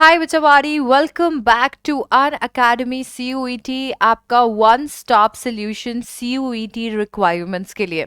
हाय बचवारी, welcome back to R academy CUET, आपका one stop solution CUET requirements के लिए।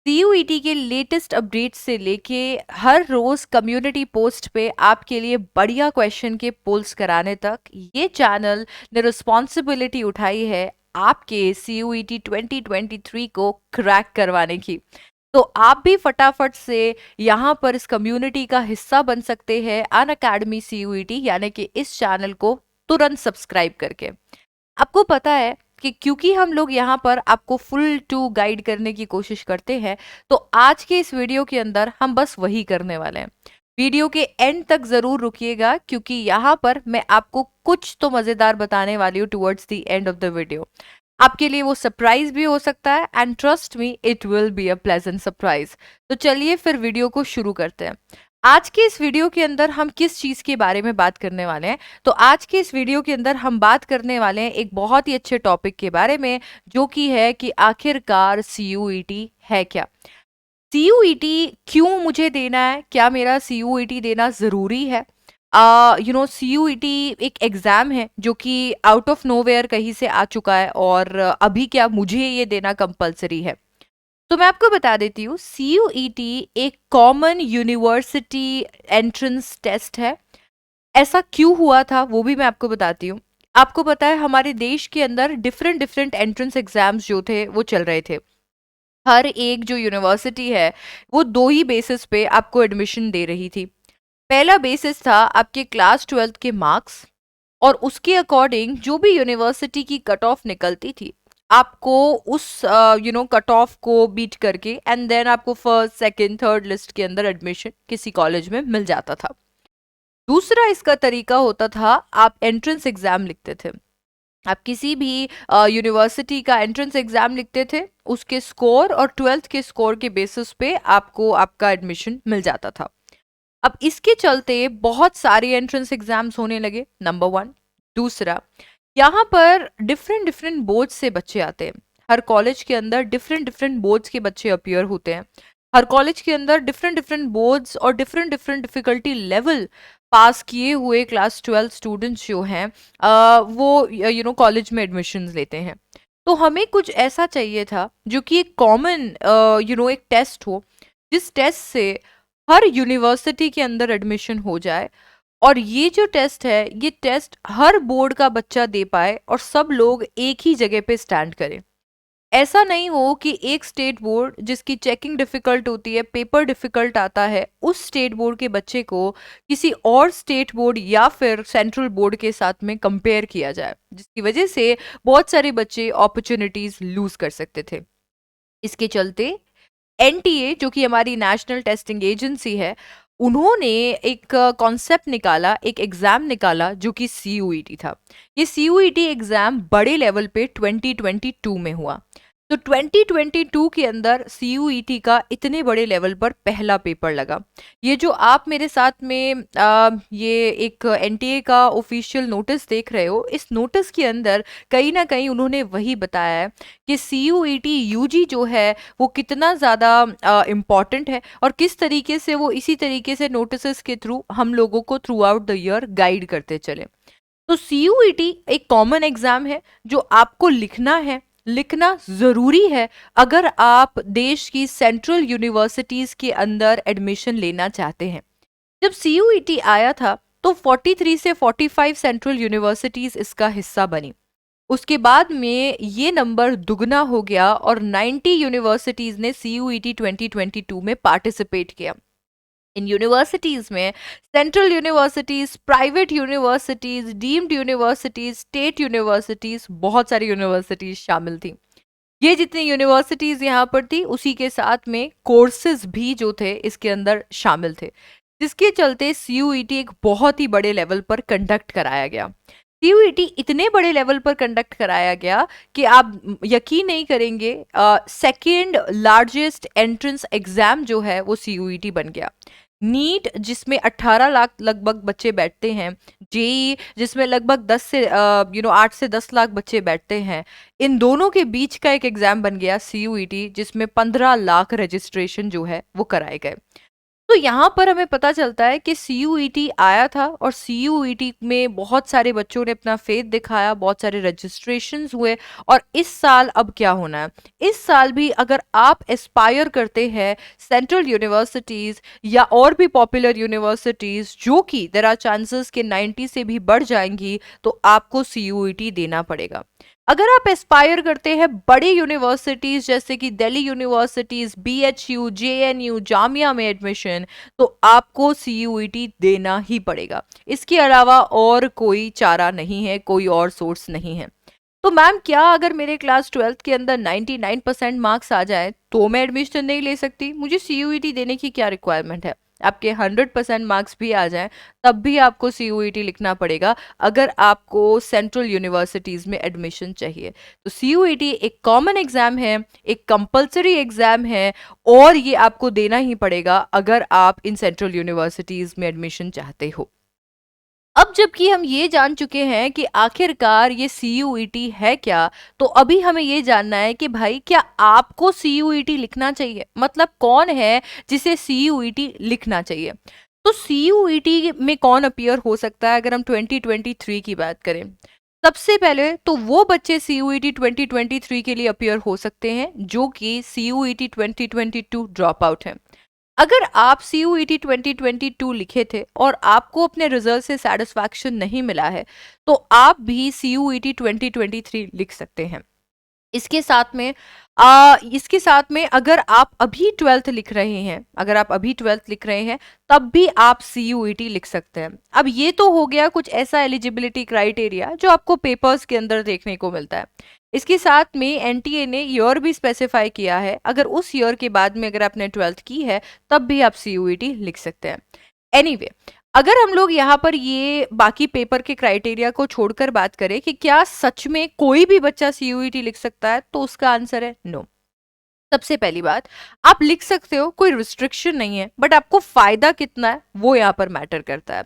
CUET के लेटेस्ट अपडेट से लेके हर रोज कम्युनिटी पोस्ट पे आपके लिए बढ़िया क्वेश्चन के पोल्स कराने तक ये चैनल ने रिस्पॉन्सिबिलिटी उठाई है आपके CUET 2023 को क्रैक करवाने की। तो आप भी फटाफट से यहाँ पर इस कम्युनिटी का हिस्सा बन सकते हैं अन अकेडमी CUET, यानी कि इस चैनल को तुरंत सब्सक्राइब करके। आपको पता है कि क्योंकि हम लोग यहाँ पर आपको फुल टू गाइड करने की कोशिश करते हैं, तो आज के इस वीडियो के अंदर हम बस वही करने वाले हैं। वीडियो के एंड तक जरूर रुकिएगा, क्योंकि यहाँ पर मैं आपको कुछ तो मजेदार बताने वाली हूँ towards the end of the video. आपके लिए वो सरप्राइज भी हो सकता है, and trust me it will be a pleasant surprise. तो चलिए फिर वीडियो को शुरू करते हैं। आज के इस वीडियो के अंदर हम किस चीज के बारे में बात करने वाले हैं? तो आज के इस वीडियो के अंदर हम बात करने वाले हैं एक बहुत ही अच्छे टॉपिक के बारे में, जो कि है कि आखिरकार CUET है क्या। CUET क्यों मुझे देना है, क्या मेरा CUET देना जरूरी है? CUET एक एग्जाम है जो कि आउट ऑफ नोवेयर कहीं से आ चुका है, और अभी क्या मुझे ये देना कंपलसरी है? तो मैं आपको बता देती हूँ, CUET एक कॉमन यूनिवर्सिटी एंट्रेंस टेस्ट है। ऐसा क्यों हुआ था वो भी मैं आपको बताती हूँ। आपको पता है हमारे देश के अंदर डिफरेंट डिफरेंट एंट्रेंस एग्जाम्स जो थे वो चल रहे थे। हर एक जो यूनिवर्सिटी है वो दो ही बेसिस पे आपको एडमिशन दे रही थी। पहला बेसिस था आपके क्लास 12th के मार्क्स, और उसके अकॉर्डिंग जो भी यूनिवर्सिटी की कट ऑफ निकलती थी, आपको उस कट ऑफ को बीट करके एंड देन आपको फर्स्ट सेकंड थर्ड लिस्ट के अंदर एडमिशन किसी कॉलेज में मिल जाता था। दूसरा इसका तरीका होता था, आप एंट्रेंस एग्जाम लिखते थे। आप किसी भी यूनिवर्सिटी का एंट्रेंस एग्जाम लिखते थे, उसके स्कोर और 12th के स्कोर के बेसिस पे आपको आपका एडमिशन मिल जाता था। अब इसके चलते बहुत सारे एंट्रेंस एग्जाम्स होने लगे, नंबर वन। दूसरा, यहाँ पर डिफरेंट डिफरेंट बोर्ड से बच्चे आते हैं। हर कॉलेज के अंदर डिफरेंट डिफरेंट बोर्ड्स के बच्चे अपीयर होते हैं। हर कॉलेज के अंदर डिफरेंट डिफरेंट बोर्ड्स और different different difficulty level pass किए हुए क्लास 12 स्टूडेंट्स जो हैं, वो कॉलेज में एडमिशन लेते हैं। तो हमें कुछ ऐसा चाहिए था जो कि एक कॉमन एक टेस्ट हो, जिस टेस्ट से हर यूनिवर्सिटी के अंदर एडमिशन हो जाए, और ये जो टेस्ट है ये टेस्ट हर बोर्ड का बच्चा दे पाए और सब लोग एक ही जगह पे स्टैंड करें। ऐसा नहीं हो कि एक स्टेट बोर्ड जिसकी चेकिंग डिफिकल्ट होती है, पेपर डिफिकल्ट आता है, उस स्टेट बोर्ड के बच्चे को किसी और स्टेट बोर्ड या फिर सेंट्रल बोर्ड के साथ में कंपेयर किया जाए, जिसकी वजह से बहुत सारे बच्चे अपॉर्चुनिटीज लूज कर सकते थे। इसके चलते NTA, जो कि हमारी नेशनल टेस्टिंग एजेंसी है, उन्होंने एक कॉन्सेप्ट निकाला, एक एग्जाम निकाला जो कि CUET था। ये CUET एग्जाम बड़े लेवल पे 2022 में हुआ। तो 2022 के अंदर CUET का इतने बड़े लेवल पर पहला पेपर लगा। ये जो आप मेरे साथ में ये एक NTA का ऑफिशियल नोटिस देख रहे हो, इस नोटिस के अंदर कहीं ना कहीं उन्होंने वही बताया है कि CUET UG जो है वो कितना ज़्यादा इम्पॉर्टेंट है, और किस तरीके से वो इसी तरीके से नोटिस के थ्रू हम लोगों को through out the year guide करते चले। तो CUET एक कॉमन एग्जाम है जो आपको लिखना है, लिखना जरूरी है अगर आप देश की सेंट्रल यूनिवर्सिटीज के अंदर एडमिशन लेना चाहते हैं। जब CUET आया था तो 43 से 45 सेंट्रल यूनिवर्सिटीज इसका हिस्सा बनी। उसके बाद में ये नंबर दुगना हो गया और 90 यूनिवर्सिटीज ने CUET 2022 में पार्टिसिपेट किया। इन यूनिवर्सिटीज में central universities, private universities, deemed universities, state universities, बहुत सारी यूनिवर्सिटीज शामिल थी। ये जितनी यूनिवर्सिटीज यहाँ पर थी, उसी के साथ में कोर्सेज भी जो थे इसके अंदर शामिल थे, जिसके चलते CUET एक बहुत ही बड़े लेवल पर कंडक्ट कराया गया। CUET इतने बड़े लेवल पर कंडक्ट कराया गया कि आप यकीन नहीं करेंगे, सेकेंड लार्जेस्ट एंट्रेंस एग्जाम जो है वो CUET बन गया। नीट जिसमें 18 लाख लगभग बच्चे बैठते हैं, जेई जिसमें लगभग 8 से 10 लाख बच्चे बैठते हैं, इन दोनों के बीच का एक एग्जाम बन गया CUET, जिसमें 15 लाख रजिस्ट्रेशन जो है वो कराए गए। तो यहाँ पर हमें पता चलता है कि सीयूईटी आया था और सीयूईटी में बहुत सारे बच्चों ने अपना फेथ दिखाया, बहुत सारे रजिस्ट्रेशंस हुए। और इस साल अब क्या होना है, इस साल भी अगर आप एस्पायर करते हैं सेंट्रल यूनिवर्सिटीज या और भी पॉपुलर यूनिवर्सिटीज जो कि देयर आर चांसेस के 90 से भी बढ़ जाएंगी, तो आपको सीयूईटी देना पड़ेगा। अगर आप एस्पायर करते हैं बड़ी यूनिवर्सिटीज जैसे कि Delhi universities, BHU, JNU, Jamia में एडमिशन, तो आपको सीयूईटी देना ही पड़ेगा। इसके अलावा और कोई चारा नहीं है, कोई और सोर्स नहीं है। तो मैम क्या अगर मेरे क्लास 12th के अंदर 99% मार्क्स आ जाए तो मैं एडमिशन नहीं ले सकती? मुझे सीयूईटी देने की क्या रिक्वायरमेंट है? आपके 100% मार्क्स भी आ जाएं तब भी आपको सीयूईटी लिखना पड़ेगा अगर आपको सेंट्रल यूनिवर्सिटीज में एडमिशन चाहिए। तो सीयूईटी एक कॉमन एग्जाम है, एक कंपलसरी एग्जाम है और ये आपको देना ही पड़ेगा अगर आप इन सेंट्रल यूनिवर्सिटीज में एडमिशन चाहते हो। अब जबकि हम ये जान चुके हैं कि आखिरकार ये सीयूईटी है क्या, तो अभी हमें ये जानना है कि भाई क्या आपको सीयूईटी लिखना चाहिए, मतलब कौन है जिसे सीयूईटी लिखना चाहिए। तो सीयूईटी में कौन अपीयर हो सकता है अगर हम 2023 की बात करें? सबसे पहले तो वो बच्चे सीयूईटी 2023 के लिए अपीयर हो सकते हैं जो कि सीयूईटी 2022 ड्रॉप आउट है। अगर आप सीयूईटी 2022 लिखे थे और आपको अपने रिजल्ट से सेटिस्फैक्शन नहीं मिला है, तो आप भी सीयूईटी 2023 लिख सकते हैं। इसके साथ में अगर आप अभी 12th लिख रहे हैं, अगर आप अभी 12th लिख रहे हैं तब भी आप सीयूईटी लिख सकते हैं। अब ये तो हो गया कुछ ऐसा एलिजिबिलिटी क्राइटेरिया जो आपको पेपर्स के अंदर देखने को मिलता है। इसके साथ में एनटीए ने ईयर भी स्पेसिफाई किया है, अगर उस ईयर के बाद में अगर आपने 12th की है तब भी आप सीयूईटी लिख सकते हैं। एनीवे अगर हम लोग यहाँ पर ये बाकी पेपर के क्राइटेरिया को छोड़कर बात करें कि क्या सच में कोई भी बच्चा सीयूईटी लिख सकता है, तो उसका आंसर है नो। सबसे पहली बात, आप लिख सकते हो, कोई रिस्ट्रिक्शन नहीं है, बट आपको फायदा कितना है वो यहाँ पर मैटर करता है।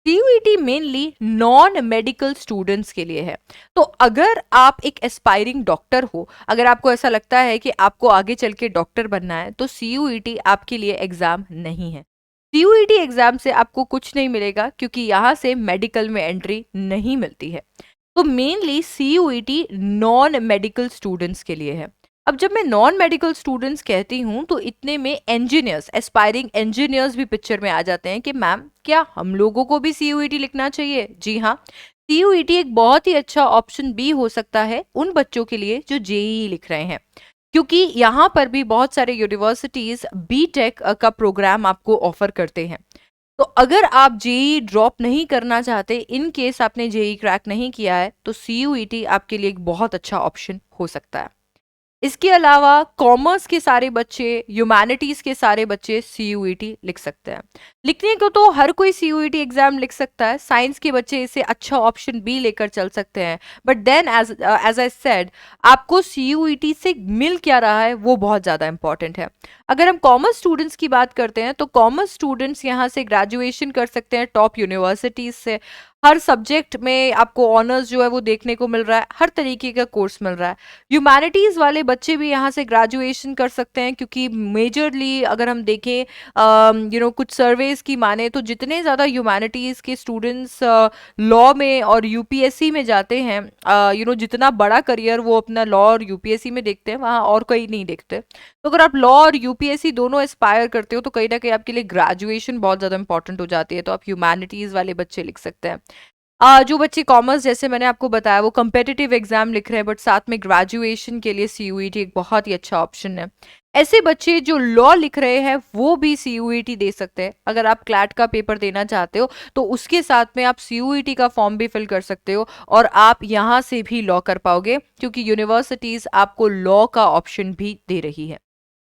CUET mainly non medical students के लिए है। तो अगर आप एक एस्पायरिंग डॉक्टर हो, अगर आपको ऐसा लगता है कि आपको आगे चल के डॉक्टर बनना है, तो सीयूईटी आपके लिए एग्जाम नहीं है। सीयूईटी एग्जाम से आपको कुछ नहीं मिलेगा क्योंकि यहाँ से मेडिकल में एंट्री नहीं मिलती है। तो mainly CUET non medical students के लिए है। अब जब मैं नॉन मेडिकल स्टूडेंट्स कहती हूँ तो इतने में इंजीनियर्स, एस्पायरिंग इंजीनियर्स भी पिक्चर में आ जाते हैं कि मैम क्या हम लोगों को भी सीयूईटी लिखना चाहिए? जी हाँ, सीयूईटी एक बहुत ही अच्छा ऑप्शन भी हो सकता है उन बच्चों के लिए जो जेईई लिख रहे हैं, क्योंकि यहाँ पर भी बहुत सारे यूनिवर्सिटीज बीटेक का प्रोग्राम आपको ऑफर करते हैं। तो अगर आप जेई ड्रॉप नहीं करना चाहते, इन केस आपने जेई क्रैक नहीं किया है, तो सीयूईटी आपके लिए एक बहुत अच्छा ऑप्शन हो सकता है। इसके अलावा कॉमर्स के सारे बच्चे, ह्यूमैनिटीज के सारे बच्चे सीयूईटी लिख सकते हैं। लिखने को तो हर कोई सीयूईटी एग्जाम लिख सकता है, साइंस के बच्चे इसे अच्छा ऑप्शन भी लेकर चल सकते हैं, but then as I said आपको सीयूईटी से मिल क्या रहा है वो बहुत ज़्यादा इंपॉर्टेंट है। अगर हम कॉमर्स स्टूडेंट्स की बात करते हैं तो कॉमर्स स्टूडेंट्स यहाँ से ग्रेजुएशन कर सकते हैं टॉप यूनिवर्सिटीज से। हर सब्जेक्ट में आपको ऑनर्स जो है वो देखने को मिल रहा है, हर तरीके का कोर्स मिल रहा है। ह्यूमैनिटीज वाले बच्चे भी यहाँ से ग्रेजुएशन कर सकते हैं क्योंकि मेजरली अगर हम देखें कुछ सर्वेज की माने तो जितने ज़्यादा ह्यूमैनिटीज के स्टूडेंट्स लॉ में और यूपीएससी में जाते हैं, जितना बड़ा करियर वो अपना लॉ और यूपीएससी में देखते हैं वहाँ और कहीं नहीं देखते। तो अगर आप लॉ और यूपीएससी दोनों एस्पायर करते हो तो कहीं ना कहीं आपके लिए ग्रेजुएशन बहुत ज़्यादा इंपॉर्टेंट हो जाती है, तो आप ह्यूमैनिटीज वाले बच्चे लिख सकते हैं। जो बच्चे कॉमर्स जैसे मैंने आपको बताया वो कम्पिटिटिव एग्जाम लिख रहे हैं बट साथ में ग्रेजुएशन के लिए सीयूईटी एक बहुत ही अच्छा ऑप्शन है। ऐसे बच्चे जो लॉ लिख रहे हैं वो भी सीयूईटी दे सकते हैं। अगर आप क्लैट का पेपर देना चाहते हो तो उसके साथ में आप सीयूईटी का फॉर्म भी फिल कर सकते हो और आप यहाँ से भी लॉ कर पाओगे क्योंकि यूनिवर्सिटीज आपको लॉ का ऑप्शन भी दे रही है।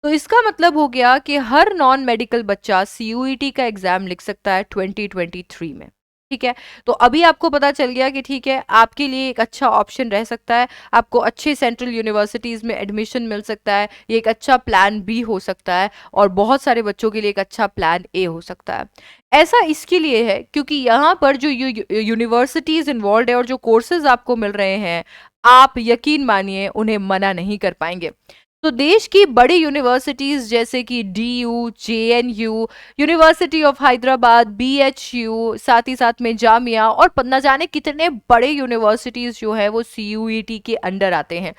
तो इसका मतलब हो गया कि हर नॉन मेडिकल बच्चा सीयूईटी का एग्जाम लिख सकता है 2023 में। ठीक है, तो अभी आपको पता चल गया कि ठीक है आपके लिए एक अच्छा ऑप्शन रह सकता है, आपको अच्छे सेंट्रल यूनिवर्सिटीज में एडमिशन मिल सकता है, ये एक अच्छा प्लान बी हो सकता है और बहुत सारे बच्चों के लिए एक अच्छा प्लान ए हो सकता है। ऐसा इसके लिए है क्योंकि यहाँ पर जो यूनिवर्सिटीज इन्वॉल्व है और जो कोर्सेज आपको मिल रहे हैं, आप यकीन मानिए उन्हें मना नहीं कर पाएंगे। तो देश की बड़ी यूनिवर्सिटीज जैसे कि DU, JNU, university of Hyderabad, BHU, साथ ही साथ में जामिया और न जाने कितने बड़े यूनिवर्सिटीज जो है वो सीयूईटी के अंडर आते हैं।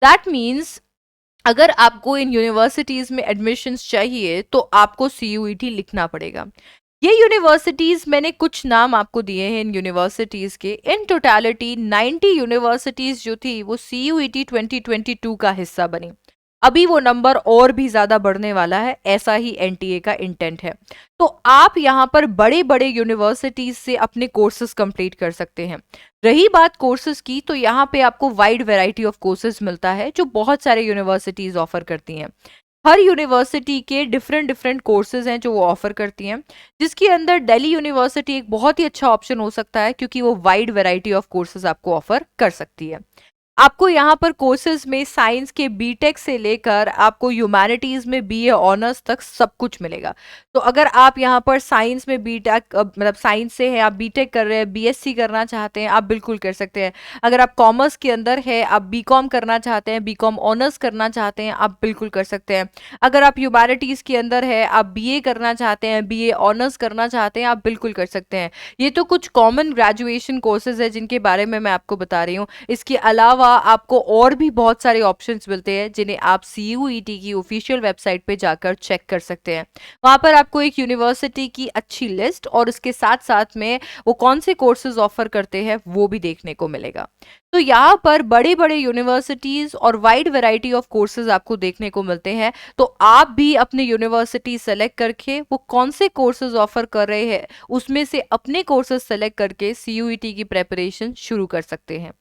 दैट मीन्स अगर आपको इन यूनिवर्सिटीज में एडमिशन्स चाहिए तो आपको सीयूईटी लिखना पड़ेगा। ये यूनिवर्सिटीज मैंने कुछ नाम आपको दिए हैं इन यूनिवर्सिटीज के। इन टोटलिटी 90 यूनिवर्सिटीज जो थी वो सीयूईटी 2022 का हिस्सा बनी। अभी वो नंबर और भी ज्यादा बढ़ने वाला है, ऐसा ही एनटीए का इंटेंट है। तो आप यहाँ पर बड़े बड़े यूनिवर्सिटीज से अपने कोर्सेज कंप्लीट कर सकते हैं। रही बात कोर्सेज की, तो यहाँ पे आपको वाइड वैरायटी ऑफ कोर्सेज मिलता है जो बहुत सारे यूनिवर्सिटीज ऑफर करती हैं। हर यूनिवर्सिटी के डिफरेंट डिफरेंट कोर्सेज हैं जो वो ऑफर करती हैं, जिसके अंदर दिल्ली यूनिवर्सिटी एक बहुत ही अच्छा ऑप्शन हो सकता है क्योंकि वो वाइड वैरायटी ऑफ कोर्सेज आपको ऑफर कर सकती है। आपको यहाँ पर कोर्सेज में साइंस के बीटेक से लेकर आपको ह्यूमैनिटीज में बीए ऑनर्स तक सब कुछ मिलेगा। तो अगर आप यहाँ पर साइंस में बीटेक मतलब साइंस से हैं, आप बीटेक कर रहे हैं, बीएससी करना चाहते हैं, आप बिल्कुल कर सकते हैं। अगर आप कॉमर्स के अंदर है, आप बीकॉम करना चाहते हैं, बीकॉम ऑनर्स करना चाहते हैं, आप बिल्कुल कर सकते हैं। अगर आप ह्यूमैनिटीज के अंदर है, आप बीए करना चाहते हैं, बीए ऑनर्स करना चाहते हैं, आप बिल्कुल कर सकते हैं। ये तो कुछ कॉमन ग्रेजुएशन कोर्सेज है जिनके बारे में मैं आपको बता रही हूँ। इसके अलावा आपको और भी बहुत सारे ऑप्शंस मिलते हैं जिन्हें आप सीयूईटी की ऑफिशियल वेबसाइट पे जाकर चेक कर सकते हैं। वहां पर आपको एक यूनिवर्सिटी की अच्छी लिस्ट और उसके साथ साथ में वो कौन से कोर्सेज ऑफर करते हैं वो भी देखने को मिलेगा। तो यहाँ पर बड़े बड़े यूनिवर्सिटीज और वाइड वैरायटी ऑफ कोर्सेज आपको देखने को मिलते हैं। तो आप भी अपनी यूनिवर्सिटी सेलेक्ट करके वो कौन से कोर्सेज ऑफर कर रहे हैं उसमें से अपने कोर्सेज सेलेक्ट करके सीयूईटी की प्रेपरेशन शुरू कर सकते हैं।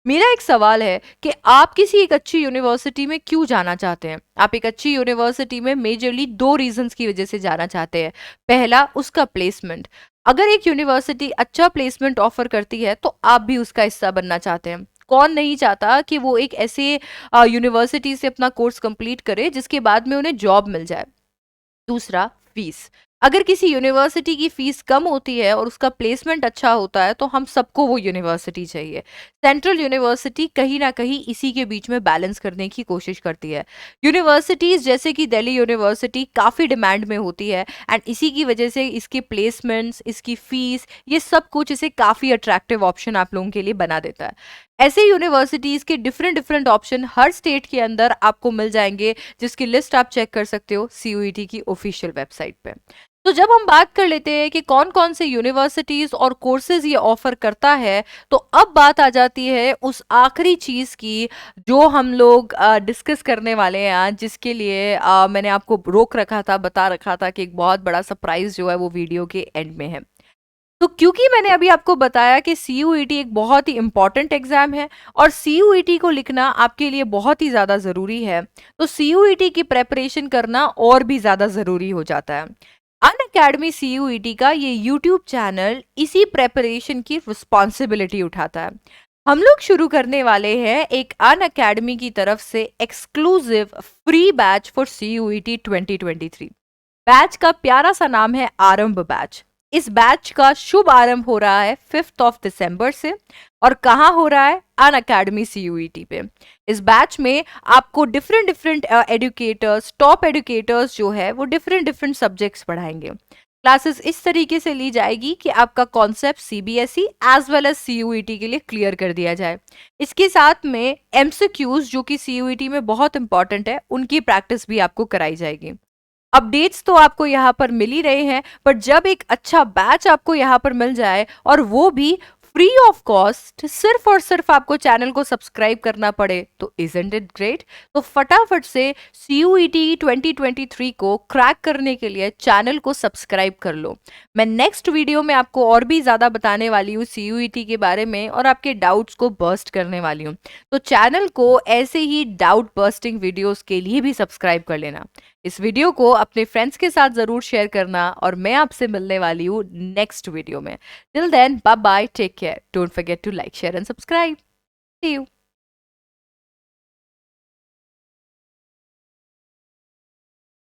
मेरा एक सवाल है कि आप किसी एक अच्छी यूनिवर्सिटी में क्यों जाना चाहते हैं? आप एक अच्छी यूनिवर्सिटी में मेजरली दो रीजंस की वजह से जाना चाहते हैं। पहला, उसका प्लेसमेंट। अगर एक यूनिवर्सिटी अच्छा प्लेसमेंट ऑफर करती है तो आप भी उसका हिस्सा बनना चाहते हैं। कौन नहीं चाहता कि वो एक ऐसे यूनिवर्सिटी से अपना कोर्स कंप्लीट करे जिसके बाद में उन्हें जॉब मिल जाए। दूसरा, फीस। अगर किसी यूनिवर्सिटी की फीस कम होती है और उसका प्लेसमेंट अच्छा होता है तो हम सबको वो यूनिवर्सिटी चाहिए। सेंट्रल यूनिवर्सिटी कहीं ना कहीं इसी के बीच में बैलेंस करने की कोशिश करती है। यूनिवर्सिटीज जैसे कि दिल्ली यूनिवर्सिटी काफ़ी डिमांड में होती है एंड इसी की वजह से इसके प्लेसमेंट्स, इसकी फीस, ये सब कुछ इसे काफ़ी अट्रैक्टिव ऑप्शन आप लोगों के लिए बना देता है। ऐसे यूनिवर्सिटीज़ के डिफरेंट डिफरेंट ऑप्शन हर स्टेट के अंदर आपको मिल जाएंगे, जिसकी लिस्ट आप चेक कर सकते हो सीयूईटी की ऑफिशियल वेबसाइट पे। तो जब हम बात कर लेते हैं कि कौन कौन से यूनिवर्सिटीज और कोर्सेज ये ऑफर करता है, तो अब बात आ जाती है उस आखिरी चीज की जो हम लोग डिस्कस करने वाले हैं आज, जिसके लिए मैंने आपको रोक रखा था, बता रखा था कि एक बहुत बड़ा सरप्राइज जो है वो वीडियो के एंड में है। तो क्योंकि मैंने अभी आपको बताया कि सीयूईटी एक बहुत ही इंपॉर्टेंट एग्जाम है और सीयूईटी को लिखना आपके लिए बहुत ही ज़्यादा ज़रूरी है, तो सीयूईटी की प्रेपरेशन करना और भी ज़्यादा ज़रूरी हो जाता है। अनअकैडमी सीयूईटी का ये यूट्यूब चैनल इसी प्रेपरेशन की रिस्पॉन्सिबिलिटी उठाता है। हम लोग शुरू करने वाले हैं एक अनअकैडमी की तरफ से exclusive free batch for CUET 2023। Batch का प्यारा सा नाम है आरंभ बैच। इस बैच का शुभ आरंभ हो रहा है 5 दिसंबर से और कहाँ हो रहा है? अनअकैडमी सीयूईटी पे। इस बैच में आपको different different educators, top educators जो है वो डिफरेंट डिफरेंट सब्जेक्ट्स पढ़ाएंगे। क्लासेस इस तरीके से ली जाएगी कि आपका concept CBSE as well as CUET के लिए क्लियर कर दिया जाए। इसके साथ में एमसीक्यूज जो कि सीयूईटी में बहुत इंपॉर्टेंट है, उनकी प्रैक्टिस भी आपको कराई जाएगी। अपडेट्स तो आपको यहाँ पर मिल ही रहे हैं, पर जब एक अच्छा बैच आपको यहाँ पर मिल जाए और वो भी फ्री ऑफ कॉस्ट, सिर्फ और सिर्फ आपको चैनल को सब्सक्राइब करना पड़े, तो इजंट इट ग्रेट? तो फटाफट से सीयूईटी 2023 को क्रैक करने के लिए चैनल को सब्सक्राइब कर लो। मैं नेक्स्ट वीडियो में आपको और भी ज़्यादा बताने वाली हूँ सीयूईटी के बारे में और आपके डाउट्स को बर्स्ट करने वाली हूँ। तो चैनल को ऐसे ही डाउट बर्स्टिंग वीडियोस के लिए भी सब्सक्राइब कर लेना। इस वीडियो को अपने फ्रेंड्स के साथ ज़रूर शेयर करना और मैं आपसे मिलने वाली हूँ नेक्स्ट वीडियो में। Till then, bye bye, take care, don't forget to like, share and subscribe. See you.